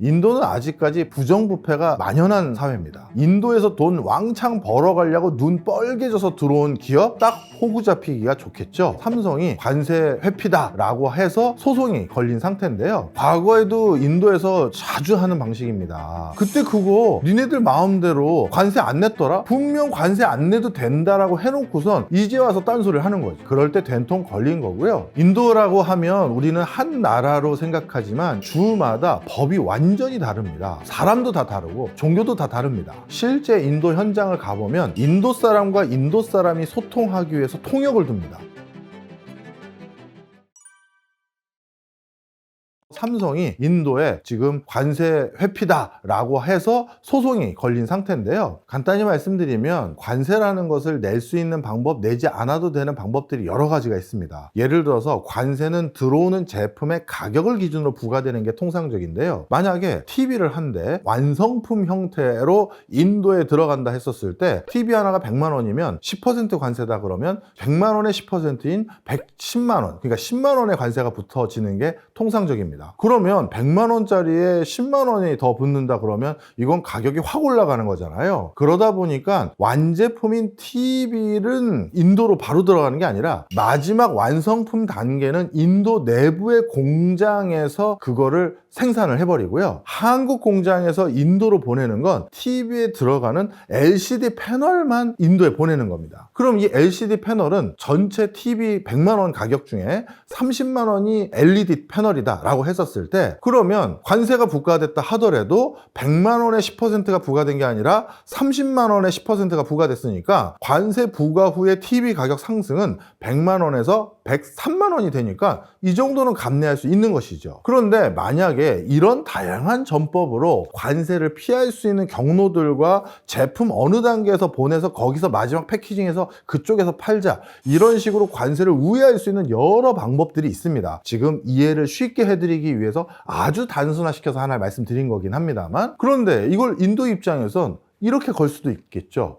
인도는 아직까지 부정부패가 만연한 사회입니다. 인도에서 돈 왕창 벌어가려고 눈 뻘개져서 들어온 기업 딱 호구 잡히기가 좋겠죠. 삼성이 관세 회피다라고 해서 소송이 걸린 상태인데요. 과거에도 인도에서 자주 하는 방식입니다. 그때 그거 니네들 마음대로 관세 안 냈더라? 분명 관세 안 내도 된다라고 해놓고선 이제 와서 딴소리를 하는 거지. 그럴 때 된통 걸린 거고요. 인도라고 하면 우리는 한 나라로 생각하지만 주마다 법이 완전히 다릅니다. 사람도 다 다르고 종교도 다 다릅니다. 실제 인도 현장을 가보면 인도 사람과 인도 사람이 소통하기 위해서 통역을 둡니다. 삼성이 인도에 지금 관세 회피다라고 해서 소송이 걸린 상태인데요. 간단히 말씀드리면 관세라는 것을 낼 수 있는 방법, 내지 않아도 되는 방법들이 여러 가지가 있습니다. 예를 들어서 관세는 들어오는 제품의 가격을 기준으로 부과되는 게 통상적인데요. 만약에 TV를 한 대 완성품 형태로 인도에 들어간다 했었을 때 TV 하나가 100만 원이면 10% 관세다 그러면 100만 원의 10%인 110만 원, 그러니까 10만 원의 관세가 붙어지는 게 통상적입니다. 그러면 100만 원짜리에 10만 원이 더 붙는다 그러면 이건 가격이 확 올라가는 거잖아요. 그러다 보니까 완제품인 TV는 인도로 바로 들어가는 게 아니라 마지막 완성품 단계는 인도 내부의 공장에서 그거를 생산을 해버리고요. 한국 공장에서 인도로 보내는 건 TV에 들어가는 LCD 패널만 인도에 보내는 겁니다. 그럼 이 LCD 패널은 전체 TV 100만 원 가격 중에 30만 원이 LED 패널이다 라고 했었을 때 그러면 관세가 부과됐다 하더라도 100만 원의 10%가 부과된 게 아니라 30만 원의 10%가 부과됐으니까 관세 부과 후에 TV 가격 상승은 100만 원에서 103만 원이 되니까 이 정도는 감내할 수 있는 것이죠. 그런데 만약에 이런 다양한 전법으로 관세를 피할 수 있는 경로들과 제품 어느 단계에서 보내서 거기서 마지막 패키징해서 그쪽에서 팔자 이런 식으로 관세를 우회할 수 있는 여러 방법들이 있습니다. 지금 이해를 쉽게 해드리기 위해서 아주 단순화시켜서 하나 말씀드린 거긴 합니다만 그런데 이걸 인도 입장에선 이렇게 걸 수도 있겠죠.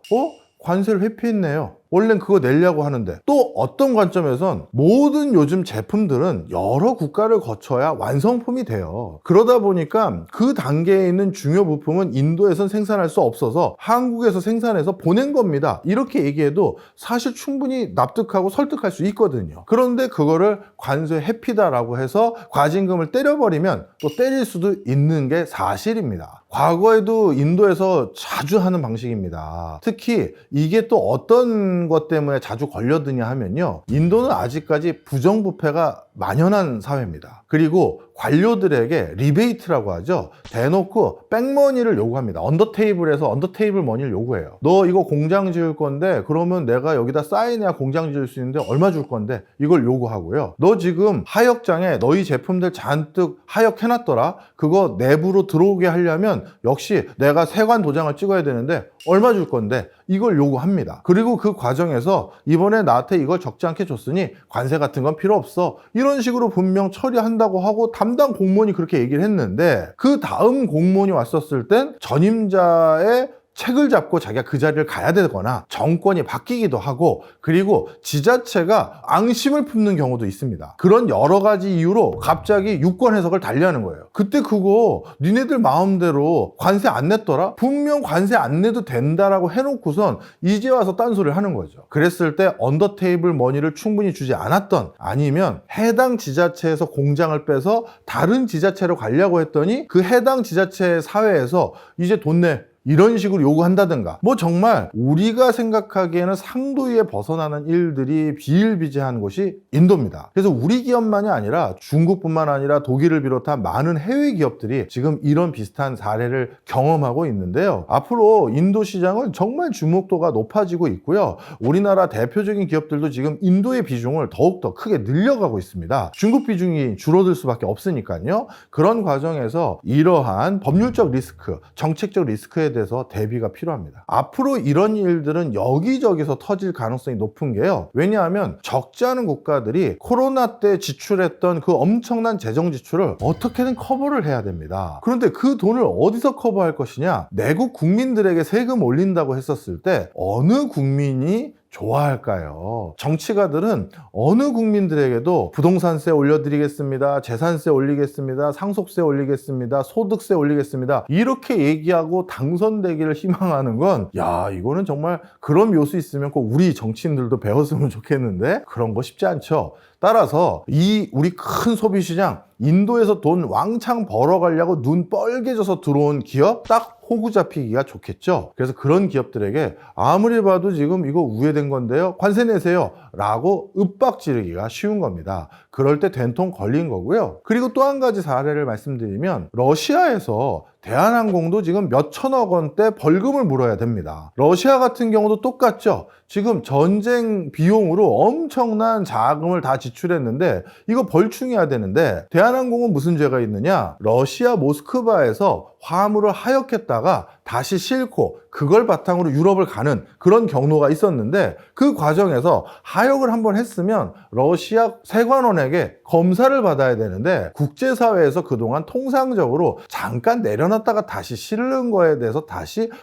관세를 회피했네요. 원래는 그거 내려고 하는데 또 어떤 관점에선 모든 요즘 제품들은 여러 국가를 거쳐야 완성품이 돼요. 그러다 보니까 그 단계에 있는 중요 부품은 인도에선 생산할 수 없어서 한국에서 생산해서 보낸 겁니다. 이렇게 얘기해도 사실 충분히 납득하고 설득할 수 있거든요. 그런데 그거를 관세 회피다라고 해서 과징금을 때려버리면 또 때릴 수도 있는 게 사실입니다. 과거에도 인도에서 자주 하는 방식입니다. 특히 이게 또 어떤 것 때문에 자주 걸려드냐 하면요. 인도는 아직까지 부정부패가 만연한 사회입니다. 그리고 관료들에게 리베이트라고 하죠. 대놓고 백머니를 요구합니다. 언더테이블에서 언더테이블 머니를 요구해요. 너 이거 공장 지을 건데 그러면 내가 여기다 사인해야 공장 지을 수 있는데 얼마 줄 건데 이걸 요구하고요. 너 지금 하역장에 너희 제품들 잔뜩 하역해놨더라. 그거 내부로 들어오게 하려면 역시 내가 세관 도장을 찍어야 되는데 얼마 줄 건데 이걸 요구합니다. 그리고 그 과정에서 이번에 나한테 이걸 적지 않게 줬으니 관세 같은 건 필요 없어. 이런 식으로 분명 처리한다고 하고 담당 공무원이 그렇게 얘기를 했는데 그 다음 공무원이 왔었을 땐 전임자의 책을 잡고 자기가 그 자리를 가야 되거나 정권이 바뀌기도 하고 그리고 지자체가 앙심을 품는 경우도 있습니다. 그런 여러 가지 이유로 갑자기 유권 해석을 달리하는 거예요. 그때 그거 니네들 마음대로 관세 안 냈더라? 분명 관세 안 내도 된다라고 해놓고선 이제 와서 딴소리를 하는 거죠. 그랬을 때 언더테이블 머니를 충분히 주지 않았던 아니면 해당 지자체에서 공장을 빼서 다른 지자체로 가려고 했더니 그 해당 지자체 사회에서 이제 돈 내 이런 식으로 요구한다든가 뭐 정말 우리가 생각하기에는 상도위에 벗어나는 일들이 비일비재한 곳이 인도입니다. 그래서 우리 기업만이 아니라 중국뿐만 아니라 독일을 비롯한 많은 해외 기업들이 지금 이런 비슷한 사례를 경험하고 있는데요. 앞으로 인도 시장은 정말 주목도가 높아지고 있고요. 우리나라 대표적인 기업들도 지금 인도의 비중을 더욱더 크게 늘려가고 있습니다. 중국 비중이 줄어들 수밖에 없으니까요. 그런 과정에서 이러한 법률적 리스크, 정책적 리스크에 대해서 대비가 필요합니다. 앞으로 이런 일들은 여기저기서 터질 가능성이 높은 게요. 왜냐하면 적지 않은 국가들이 코로나 때 지출했던 그 엄청난 재정 지출을 어떻게든 커버를 해야 됩니다. 그런데 그 돈을 어디서 커버할 것이냐? 내국 국민들에게 세금 올린다고 했었을 때 어느 국민이 좋아할까요? 정치가들은 어느 국민들에게도 부동산세 올려드리겠습니다, 재산세 올리겠습니다, 상속세 올리겠습니다, 소득세 올리겠습니다 이렇게 얘기하고 당선되기를 희망하는 건 이거는 정말 그런 묘수 있으면 꼭 우리 정치인들도 배웠으면 좋겠는데 그런 거 쉽지 않죠. 따라서 이 우리 큰 소비시장 인도에서 돈 왕창 벌어가려고 눈 뻘개져서 들어온 기업 딱 호구 잡히기가 좋겠죠. 그래서 그런 기업들에게 아무리 봐도 지금 이거 우회된 건데요, 관세 내세요 라고 윽박 지르기가 쉬운 겁니다. 그럴 때 된통 걸린 거고요. 그리고 또 한 가지 사례를 말씀드리면 러시아에서 대한항공도 지금 몇 천억 원대 벌금을 물어야 됩니다. 러시아 같은 경우도 똑같죠. 지금 전쟁 비용으로 엄청난 자금을 다 지출했는데 이거 벌충해야 되는데 대한항공은 무슨 죄가 있느냐? 러시아 모스크바에서 화물을 하역했다가 다시 싣고 그걸 바탕으로 유럽을 가는 그런 경로가 있었는데 그 과정에서 하역을 한번 했으면 러시아 세관원에게 검사를 받아야 되는데 국제사회에서 그동안 통상적으로 잠깐 내려놨다가 다시 실는 거에 대해서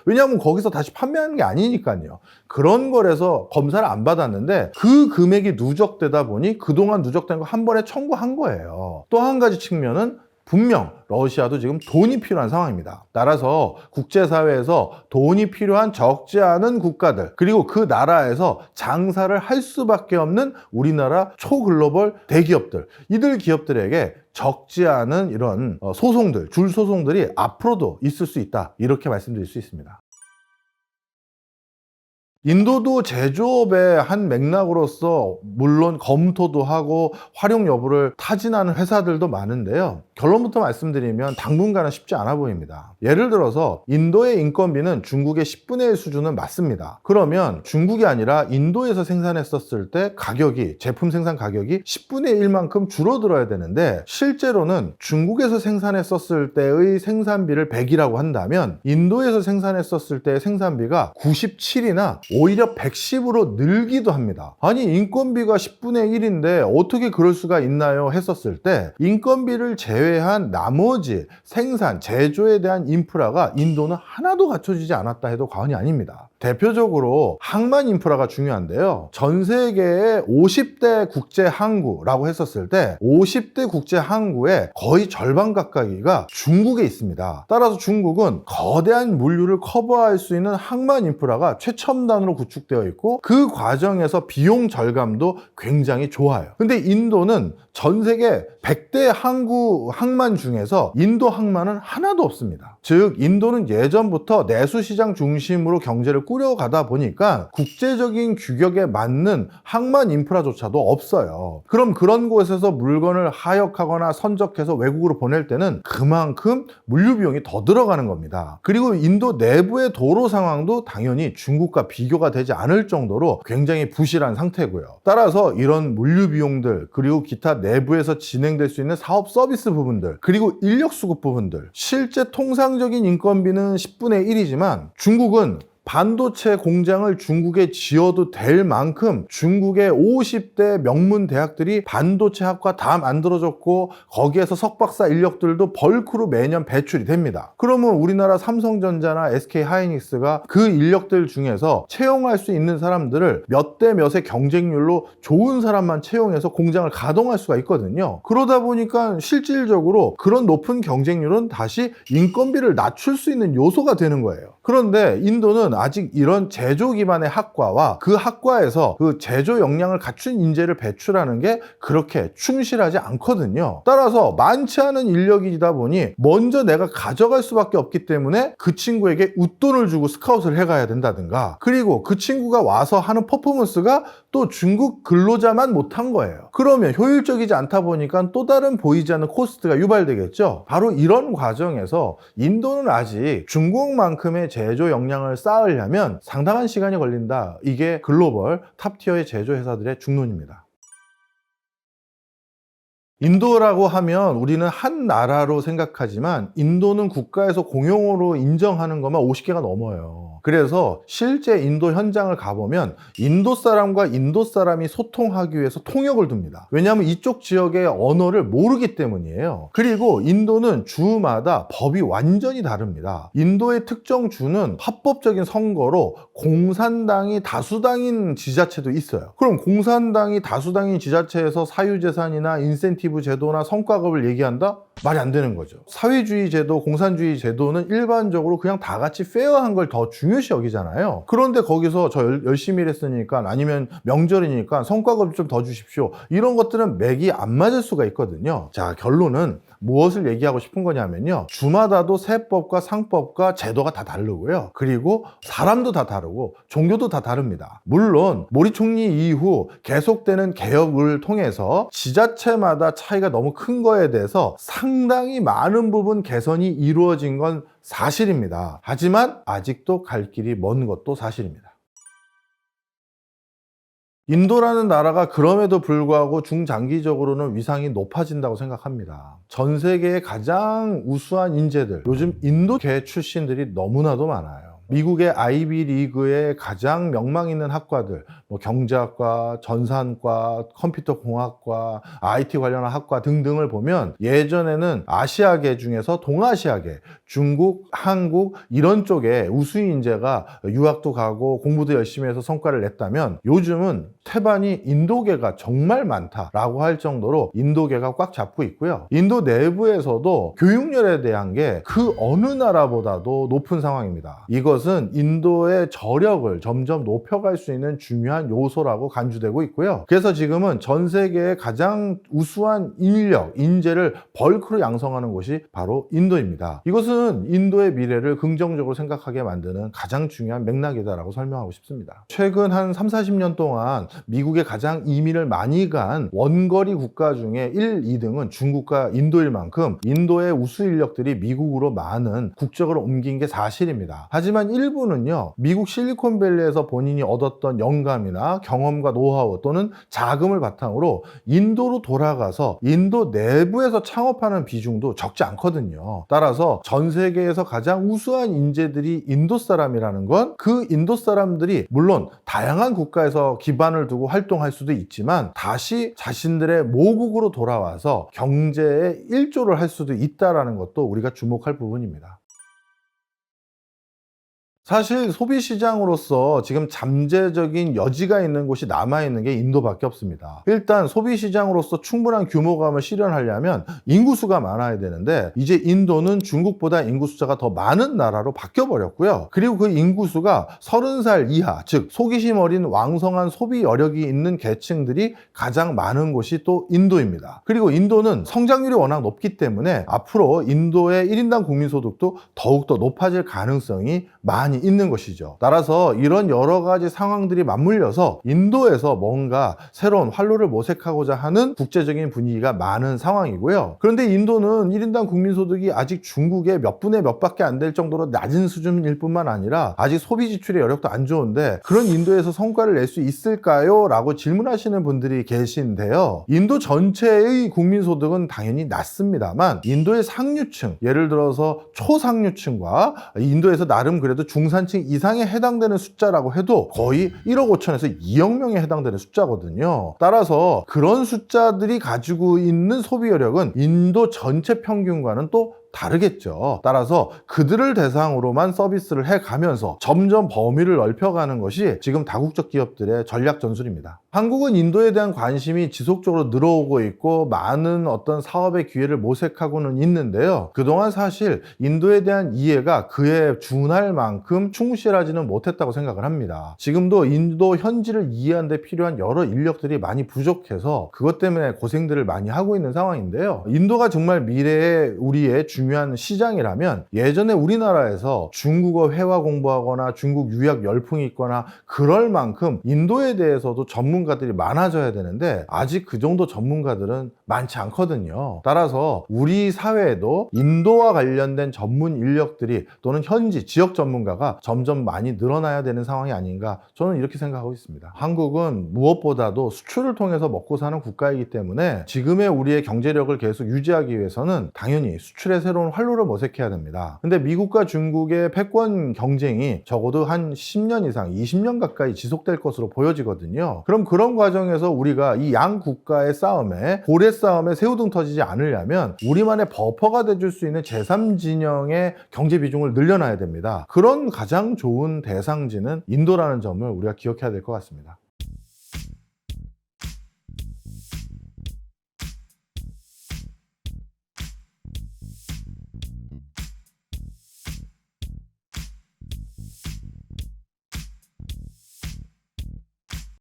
왜냐하면 거기서 다시 판매하는 게 아니니까요. 그런 거라서 검사를 안 받았는데 그 금액이 누적되다 보니 그동안 누적된 거 한 번에 청구한 거예요. 또 한 가지 측면은 분명 러시아도 지금 돈이 필요한 상황입니다. 따라서 국제사회에서 돈이 필요한 적지 않은 국가들 그리고 그 나라에서 장사를 할 수밖에 없는 우리나라 초글로벌 대기업들 이들 기업들에게 적지 않은 이런 소송들, 줄 소송들이 앞으로도 있을 수 있다 이렇게 말씀드릴 수 있습니다. 인도도 제조업의 한 맥락으로서 물론 검토도 하고 활용 여부를 타진하는 회사들도 많은데요. 결론부터 말씀드리면 당분간은 쉽지 않아 보입니다. 예를 들어서 인도의 인건비는 중국의 10분의 1 수준은 맞습니다. 그러면 중국이 아니라 인도에서 생산했었을 때 제품 생산 가격이 10분의 1만큼 줄어들어야 되는데 실제로는 중국에서 생산했었을 때의 생산비를 100이라고 한다면 인도에서 생산했었을 때의 생산비가 97이나 오히려 110으로 늘기도 합니다. 아니 인건비가 10분의 1인데 어떻게 그럴 수가 있나요? 했었을 때 인건비를 제외한 나머지 생산, 제조에 대한 인프라가 인도는 하나도 갖춰지지 않았다 해도 과언이 아닙니다. 대표적으로 항만 인프라가 중요한데요. 전 세계의 50대 국제 항구라고 했었을 때 50대 국제 항구의 거의 절반 가까이가 중국에 있습니다. 따라서 중국은 거대한 물류를 커버할 수 있는 항만 인프라가 최첨단으로 구축되어 있고 그 과정에서 비용 절감도 굉장히 좋아요. 근데 인도는 전 세계 100대 항만 중에서 인도 항만은 하나도 없습니다. 즉 인도는 예전부터 내수시장 중심으로 경제를 꾸려가다 보니까 국제적인 규격에 맞는 항만 인프라조차도 없어요. 그럼 그런 곳에서 물건을 하역하거나 선적해서 외국으로 보낼 때는 그만큼 물류 비용이 더 들어가는 겁니다. 그리고 인도 내부의 도로 상황도 당연히 중국과 비교가 되지 않을 정도로 굉장히 부실한 상태고요. 따라서 이런 물류 비용들 그리고 기타 내부에서 진행될 수 있는 사업 서비스 부분들 그리고 인력 수급 부분들 실제 통상적인 인건비는 10분의 1이지만 중국은 반도체 공장을 중국에 지어도 될 만큼 중국의 50대 명문 대학들이 반도체 학과 다 만들어졌고 거기에서 석박사 인력들도 벌크로 매년 배출이 됩니다. 그러면 우리나라 삼성전자나 SK하이닉스가 그 인력들 중에서 채용할 수 있는 사람들을 몇 대 몇의 경쟁률로 좋은 사람만 채용해서 공장을 가동할 수가 있거든요. 그러다 보니까 실질적으로 그런 높은 경쟁률은 다시 인건비를 낮출 수 있는 요소가 되는 거예요. 그런데 인도는 아직 이런 제조 기반의 학과와 그 학과에서 그 제조 역량을 갖춘 인재를 배출하는 게 그렇게 충실하지 않거든요. 따라서 많지 않은 인력이다 보니 먼저 내가 가져갈 수밖에 없기 때문에 그 친구에게 웃돈을 주고 스카웃을 해가야 된다든가 그리고 그 친구가 와서 하는 퍼포먼스가 또 중국 근로자만 못한 거예요. 그러면 효율적이지 않다 보니까 또 다른 보이지 않는 코스트가 유발되겠죠. 바로 이런 과정에서 인도는 아직 중국만큼의 제조 역량을 쌓으려면 상당한 시간이 걸린다. 이게 글로벌 탑티어의 제조 회사들의 중론입니다. 인도라고 하면 우리는 한 나라로 생각하지만 인도는 국가에서 공용어로 인정하는 것만 50개가 넘어요. 그래서 실제 인도 현장을 가보면 인도 사람과 인도 사람이 소통하기 위해서 통역을 둡니다. 왜냐하면 이쪽 지역의 언어를 모르기 때문이에요. 그리고 인도는 주마다 법이 완전히 다릅니다. 인도의 특정 주는 합법적인 선거로 공산당이 다수당인 지자체도 있어요. 그럼 공산당이 다수당인 지자체에서 사유재산이나 인센티브 제도나 성과급을 얘기한다? 말이 안 되는 거죠. 사회주의 제도, 공산주의 제도는 일반적으로 그냥 다 같이 페어한 걸 더 중요시 여기잖아요. 그런데 거기서 저 열심히 일했으니까, 아니면 명절이니까 성과급 좀 더 주십시오, 이런 것들은 맥이 안 맞을 수가 있거든요. 자, 결론은 무엇을 얘기하고 싶은 거냐면요, 주마다도 세법과 상법과 제도가 다 다르고요, 그리고 사람도 다 다르고 종교도 다 다릅니다. 물론 모리 총리 이후 계속되는 개혁을 통해서 지자체마다 차이가 너무 큰 거에 대해서 상당히 많은 부분 개선이 이루어진 건 사실입니다. 하지만 아직도 갈 길이 먼 것도 사실입니다. 인도라는 나라가 그럼에도 불구하고 중장기적으로는 위상이 높아진다고 생각합니다. 전 세계의 가장 우수한 인재들, 요즘 인도계 출신들이 너무나도 많아요. 미국의 아이비리그의 가장 명망 있는 학과들, 경제학과, 전산과, 컴퓨터공학과, IT 관련한 학과 등등을 보면 예전에는 아시아계 중에서 동아시아계, 중국, 한국 이런 쪽에 우수 인재가 유학도 가고 공부도 열심히 해서 성과를 냈다면, 요즘은 태반이 인도계가 정말 많다라고 할 정도로 인도계가 꽉 잡고 있고요. 인도 내부에서도 교육열에 대한 게 그 어느 나라보다도 높은 상황입니다. 이것은 인도의 저력을 점점 높여갈 수 있는 중요한 요소라고 간주되고 있고요. 그래서 지금은 전 세계의 가장 우수한 인력, 인재를 벌크로 양성하는 곳이 바로 인도입니다. 이것은 인도의 미래를 긍정적으로 생각하게 만드는 가장 중요한 맥락이다라고 설명하고 싶습니다. 최근 한 3, 40년 동안 미국에 가장 이민을 많이 간 원거리 국가 중에 1, 2등은 중국과 인도일 만큼 인도의 우수 인력들이 미국으로 많은 국적을 옮긴 게 사실입니다. 하지만 일부는요, 미국 실리콘밸리에서 본인이 얻었던 영감이나 경험과 노하우 또는 자금을 바탕으로 인도로 돌아가서 인도 내부에서 창업하는 비중도 적지 않거든요. 따라서 전 세계에서 가장 우수한 인재들이 인도 사람이라는 건 그 인도 사람들이 물론 다양한 국가에서 기반을 두고 활동할 수도 있지만 다시 자신들의 모국으로 돌아와서 경제에 일조를 할 수도 있다는 것도 우리가 주목할 부분입니다. 사실 소비시장으로서 지금 잠재적인 여지가 있는 곳이 남아있는 게 인도밖에 없습니다. 일단 소비시장으로서 충분한 규모감을 실현하려면 인구수가 많아야 되는데, 이제 인도는 중국보다 인구 숫자가 더 많은 나라로 바뀌어버렸고요. 그리고 그 인구수가 30살 이하, 즉 호기심 어린 왕성한 소비 여력이 있는 계층들이 가장 많은 곳이 또 인도입니다. 그리고 인도는 성장률이 워낙 높기 때문에 앞으로 인도의 1인당 국민소득도 더욱더 높아질 가능성이 많이 있는 것이죠. 따라서 이런 여러 가지 상황들이 맞물려서 인도에서 뭔가 새로운 활로를 모색하고자 하는 국제적인 분위기가 많은 상황이고요. 그런데 인도는 1인당 국민소득이 아직 중국의 몇 분의 몇 밖에 안 될 정도로 낮은 수준일 뿐만 아니라 아직 소비 지출의 여력도 안 좋은데, 그런 인도에서 성과를 낼 수 있을까요? 라고 질문하시는 분들이 계신데요. 인도 전체의 국민소득은 당연히 낮습니다만 인도의 상류층, 예를 들어서 초상류층과 인도에서 나름 그래도 중산층 이상에 해당되는 숫자라고 해도 거의 1억 5천에서 2억 명에 해당되는 숫자거든요. 따라서 그런 숫자들이 가지고 있는 소비 여력은 인도 전체 평균과는 또 다르겠죠. 따라서 그들을 대상으로만 서비스를 해가면서 점점 범위를 넓혀가는 것이 지금 다국적 기업들의 전략 전술입니다. 한국은 인도에 대한 관심이 지속적으로 늘어오고 있고 많은 어떤 사업의 기회를 모색하고는 있는데요. 그동안 사실 인도에 대한 이해가 그에 준할 만큼 충실하지는 못했다고 생각을 합니다. 지금도 인도 현지를 이해하는 데 필요한 여러 인력들이 많이 부족해서 그것 때문에 고생들을 많이 하고 있는 상황인데요. 인도가 정말 미래에 우리의 중요한 중요한 시장이라면 예전에 우리나라에서 중국어 회화 공부하거나 중국 유학 열풍이 있거나 그럴 만큼 인도에 대해서도 전문가들이 많아져야 되는데 아직 그 정도 전문가들은 많지 않거든요. 따라서 우리 사회에도 인도와 관련된 전문 인력들이 또는 현지 지역 전문가가 점점 많이 늘어나야 되는 상황이 아닌가, 저는 이렇게 생각하고 있습니다. 한국은 무엇보다도 수출을 통해서 먹고 사는 국가이기 때문에 지금의 우리의 경제력을 계속 유지하기 위해서는 당연히 수출의 새로운 활로를 모색해야 됩니다. 근데 미국과 중국의 패권 경쟁이 적어도 한 10년 이상, 20년 가까이 지속될 것으로 보여지거든요. 그럼 그런 과정에서 우리가 이 양 국가의 싸움에, 고래 싸움에 새우등 터지지 않으려면 우리만의 버퍼가 돼줄 수 있는 제3진영의 경제 비중을 늘려놔야 됩니다. 그런 가장 좋은 대상지는 인도라는 점을 우리가 기억해야 될 것 같습니다.